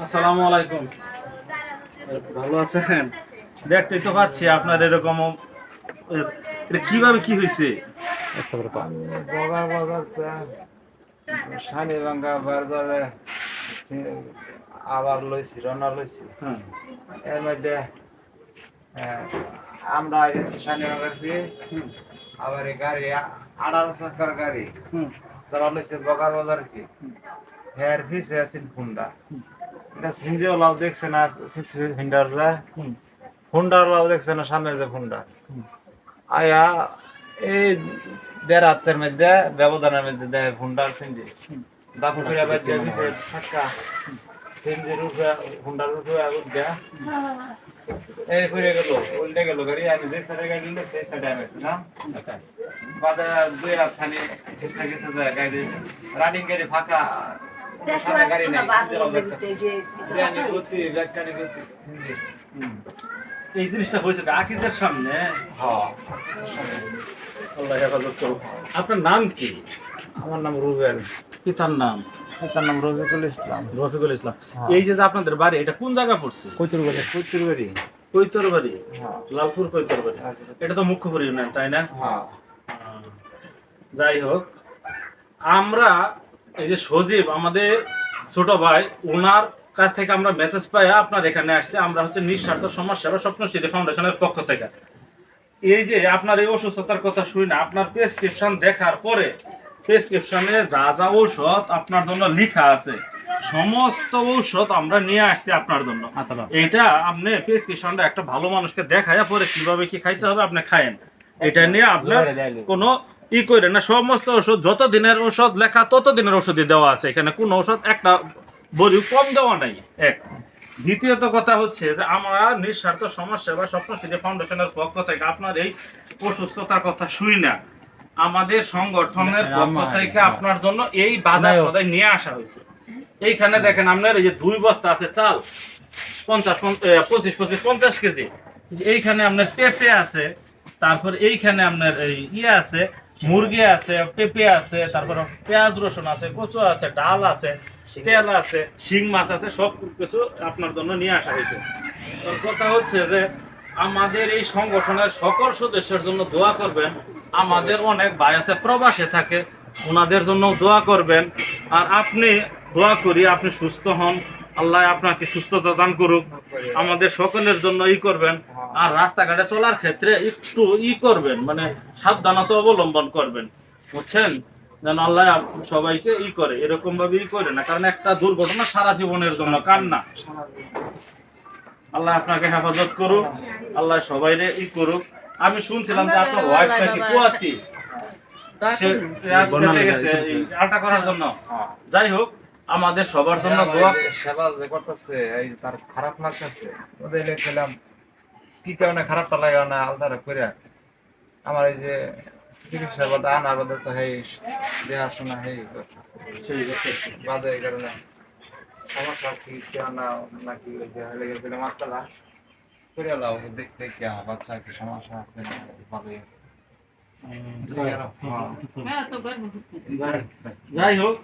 আসসালামু আলাইকুম। ভালো আছেন? দেখতেই তো পাচ্ছি আপনার এরকম এটা কিভাবে কি হয়েছে? বগার বাজার শানি ভাঙ্গা বাজারে আবার লইছি রওনা লইছি। হ্যাঁ। এর মধ্যে আহ, আমরা গেছি শানি ভাঙ্গার দিয়ে হুম, আবার এই গাড়ি 18 চাকার গাড়ি হুম, তারা লইছে বগার বাজার কি হেয়ার পিছে আছেন হুন্ডা এটা সিনজিও লাও দেখছে না হিন্ডার যা হুম, হুন্ডার লাও দেখছে না সামনে যে হুন্ডা হুম, আয়া এই দেড় হাতের মধ্যে ব্যবধানের মধ্যে দেয় হুন্ডার সিনজি হুম, দাপু করে আবার যে পিছে ছাক্কা সিনজির উপরে হুন্ডার উপরে উঠা এই করে গেল উল্টে গেল গাড়ি আমি যে সাইডে গাড়ি নিলে সেই সাইডে আমি আছি না বাদে দুই হাত খানি হেঁটে গেছে যে গাড়ি রানিং গাড়ি ফাঁকা সামনে গাড়ি নেই সিনজিরাও দেখতেছে যে আমি গতি ব্যাগখানি গতি সিনজি হুম। এই জিনিসটা হয়েছে আকিজের সামনে। হ্যাঁ আল্লাহ হেফাজত করুক। আপনার নাম কি? আমার নাম রুবেল পিতার নাম? তার নাম রফিকুল ইসলাম রফিকুল ইসলাম। হ্যাঁ। এই যে আপনাদের বাড়ি এটা কোন জায়গা পড়ছে? কৈতুর বাড়ি কৈতর বাড়ি? হ্যাঁ লালপুর কৈতর বাড়ি। এটা তো মুখ্যপুর ইউনিয়ন, তাই না? হ্যাঁ যাই হোক, আমরা এই যে সজীব আমাদের ছোট ভাই, ওনার কাছ থেকে আমরা মেসেজ পাই আপনার এখানে আসছে। আমরা হচ্ছে নিঃস্বার্থ সমাজ সেবা স্বপ্নশ্রী ফাউন্ডেশনের পক্ষ থেকে এই যে আপনার এই অসুস্থতার কথা শুনি না, আপনার প্রেসক্রিপশন দেখার পরে প্রেসক্রিপশনে যা যা ঔষধ আপনার জন্য লেখা আছে সমস্ত ঔষধ আমরা নিয়ে আসছি আপনার জন্য। এটা আপনি প্রেসক্রিপশনটা একটা ভালো মানুষকে দেখায় পরে কিভাবে কি খাইতে হবে আপনি খায়েন। এটা নিয়ে আপনার কোনো ই করে না, সমস্ত ওষুধ যত দিনের ওষুধ লেখা তত দিনের ওষুধই দেওয়া আছে, এখানে কোনো ওষুধ একটা বড়ি কম দেওয়া নাই। এক দ্বিতীয়ত কথা হচ্ছে যে আমরা নিঃস্বার্থ সমাজ সেবা স্বপ্নশ্রী ফাউন্ডেশনের পক্ষ থেকে আপনার এই অসুস্থতার কথা শুনি না, আমাদের সংগঠনের পক্ষ থেকে আপনার জন্য এই বাজার সদাই নিয়ে আসা হয়েছে। এইখানে দেখেন আপনার এই যে 2 বস্তা আছে চাল 25-50 কেজি। এইখানে আপনার পেঁপে আছে, তারপর এইখানে আপনার এই ইয়ে আছে, মুরগি আছে, পেঁপে আছে, তারপর পেঁয়াজ রসুন আছে, কচু আছে, ডাল আছে, তেল আছে, শিং মাছ আছে, সব কিছু আপনার জন্য নিয়ে আসা হয়েছে। তোর কথা হচ্ছে যে আমাদের এই সংগঠনের সকল সদস্যের জন্য দোয়া করবেন। আমাদের অনেক ভাই আছে প্রবাসে থাকে, ওনাদের জন্য দোয়া করবেন। আর আপনি দোয়া করি আপনি সুস্থ হন, আল্লাহ আপনাকে সুস্থতা দান করুক। আমাদের সকলের জন্য ই করবেন। আর রাস্তাঘাটে চলার ক্ষেত্রে একটু ই করবেন, মানে সাবধানতা অবলম্বন করবেন, বুঝছেন? যেন আল্লাহ সবাইকে ই করে, এরকম ভাবে ই করে না, কারণ একটা দুর্ঘটনা সারা জীবনের জন্য কান্না। আল্লাহ আপনাকে হেফাজত করুক, আল্লাহ সবাইরে ই করুক। আমি শুনছিলাম যে আপনার ওয়াইফ নাকি কুয়াতি, সে পেটে গেছে এই আলটা করার জন্য। যাই হোক, আমাদের সবার জন্য দোয়া। সেবা যে করতেছে এই তার খারাপ লাগতেছে ওদের লিখলাম কি কারণে খারাপটা লাগে না আলাদা করে আমার এই যে চিকিৎসা বাদে আনার বাদে তো হেই দেখাশোনা হেই সেই বাদে এই কারণে সমস্যা কি কেউ না নাকি লেগে গেলে মাত্রা করে লাও দেখতে কি বাচ্চা কি সমস্যা আছে না ভালোই আছে যাই হোক,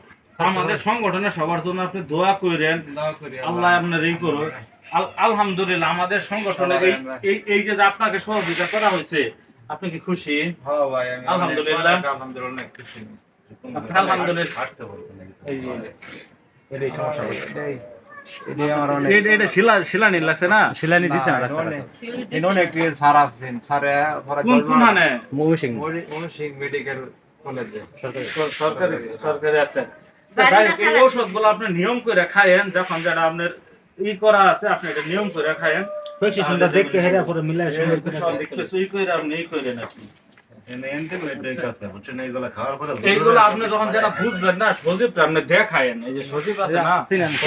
আমাদের সংগঠনের সবার জন্য আপনি দোয়া করেন, আল্লাহ আপনার এই করুন। আলহামদুলিল্লাহ আমাদের সংগঠনের এই এই যে আপনাকে সহযোগিতা করা হয়েছে, আপনি কি খুশি? হ্যাঁ ভাই আমি আলহামদুলিল্লাহ আলহামদুলিল্লাহ খুশি আলহামদুলিল্লাহ। এই যে এটাই সমস্যা এটা শিলানি লাগছে না? শিলানি দিছে না? অনেক সার আছেন সারে কোনখানে? ময়মনসিংহ মেডিকেল কলেজে সরকারি সরকারি একটা। যাই হোক, এই ঔষধগুলো আপনি নিয়ম করে খায়েন, যখন যারা আপনার ই করা আছে আপনি এটা নিয়ম করে খায়েন। দেখতে হেরা পরে মিলাই কিছু ই করে আপনি ই করেন আপনি। খাওয়ার এইগুলো আপনি যখন যেটা বুঝবেন না, সজীবটা আপনি দেখায়েন, এই যে সজীব আছে না,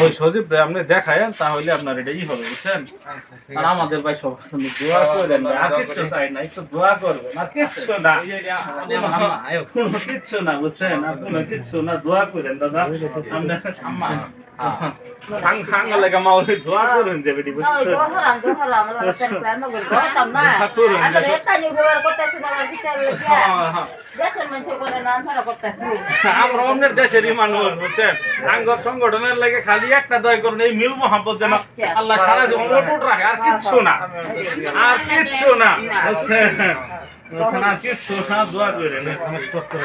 ওই সজীবটা আপনি দেখায়েন, তাহলে আপনার এটা ই হবে, বুঝছেন? আর আমাদের ভাই সবার জন্য দোয়া করেন, আর কিচ্ছু চাই না, একটু দোয়া করবেন, আর কিচ্ছু না, কোনো কিচ্ছু না, বুঝছেন? আর কোনো কিচ্ছু না, দোয়া করেন দাদা। হাং লাগা মা ওই দোয়া করুন যে বেটি বুঝছো আমরা অন্যের দেশেরই মানুষ বুঝছেন আঙ্গর সংগঠনের লাগে খালি একটা দয়া করুন এই মিল মোহাম্মদ যেন আল্লাহ সারা জীবন অটুট রাখে আর কিচ্ছু না আর কিচ্ছু না বুঝছেন আর কিচ্ছু না দোয়া করেন স্টপ করে